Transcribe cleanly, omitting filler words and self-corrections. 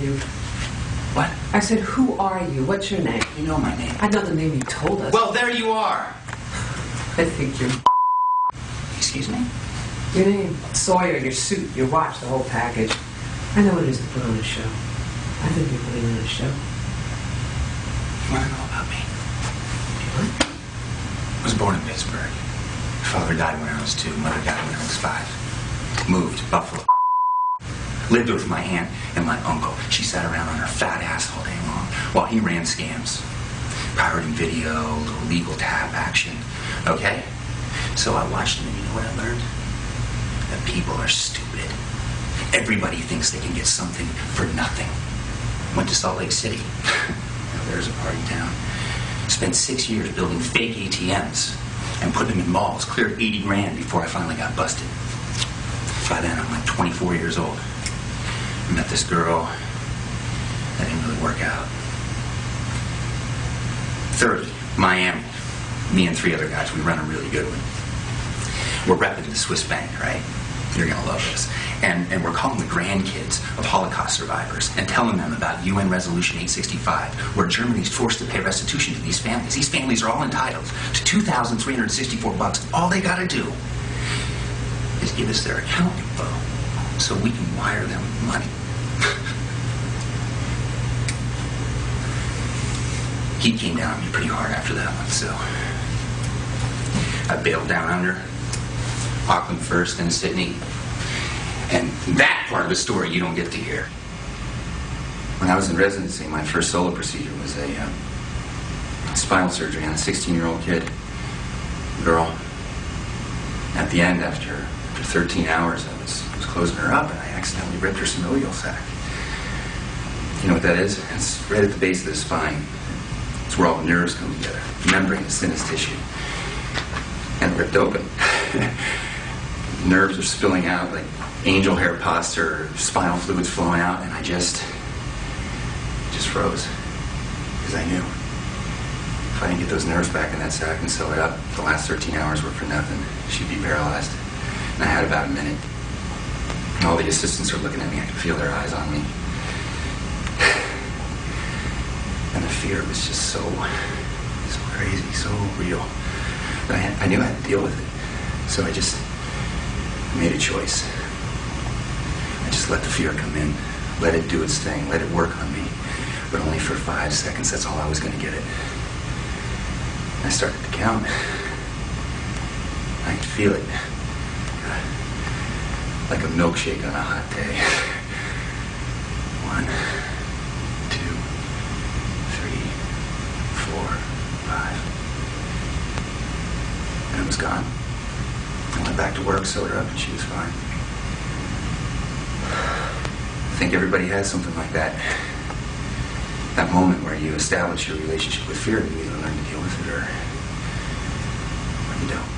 you? What? I said, who are you? What's your name? You know my name. I know the name you told us. Well, there you are. I think you're... Excuse me? Your name, Sawyer, your suit, your watch, the whole package. I know what it is to put on a show. I think you're putting on a show. You want to know about me? What? I was born in Pittsburgh. Father died when I was 2. Mother died when I was 5. Moved to Buffalo. Lived with my aunt and my uncle. She sat around on her fat ass all day long while he ran scams. Pirating video, little legal tap action. Okay? So I watched him and you know what I learned? That people are stupid. Everybody thinks they can get something for nothing. Went to Salt Lake City. Now there's a party town. Spent 6 years building fake ATMs and putting them in malls. Cleared 80 grand before I finally got busted. By then I'm like 24 years old. I met this girl. That didn't really work out. 30, Miami. Me and 3 other guys, we run a really good one. We're repping the Swiss bank, right? You're gonna love this. And we're calling the grandkids of Holocaust survivors and telling them about UN Resolution 865, where Germany's forced to pay restitution to these families. These families are all entitled to $2,364. All they gotta do is give us their account info so we can wire them money. He came down on me pretty hard after that one, so I bailed down under. Auckland first, then Sydney. And that part of the story you don't get to hear. When I was in residency, my first solo procedure was a spinal surgery on a 16-year-old kid, girl. At the end, after 13 hours, I was closing her up, and I accidentally ripped her synovial sac. You know what that is? It's right at the base of the spine. It's where all the nerves come together. The membrane is thin as tissue. And it ripped open. Nerves are spilling out like angel hair pus or spinal fluids flowing out, and I just froze. Because I knew if I didn't get those nerves back in that sac and sew it up, the last 13 hours were for nothing. She'd be paralyzed. And I had about a minute. And all the assistants were looking at me. I could feel their eyes on me. And the fear was just so crazy, so real. That I knew I had to deal with it. So I just made a choice. I just let the fear come in. Let it do its thing. Let it work on me. But only for 5 seconds. That's all I was going to get it. I started to count. I could feel it. Like a milkshake on a hot day. 1, 2, 3, 4, 5. And it was gone. I went back to work, sewed her up, and she was fine. I think everybody has something like that. That moment where you establish your relationship with fear, and you either learn to deal with it or you don't.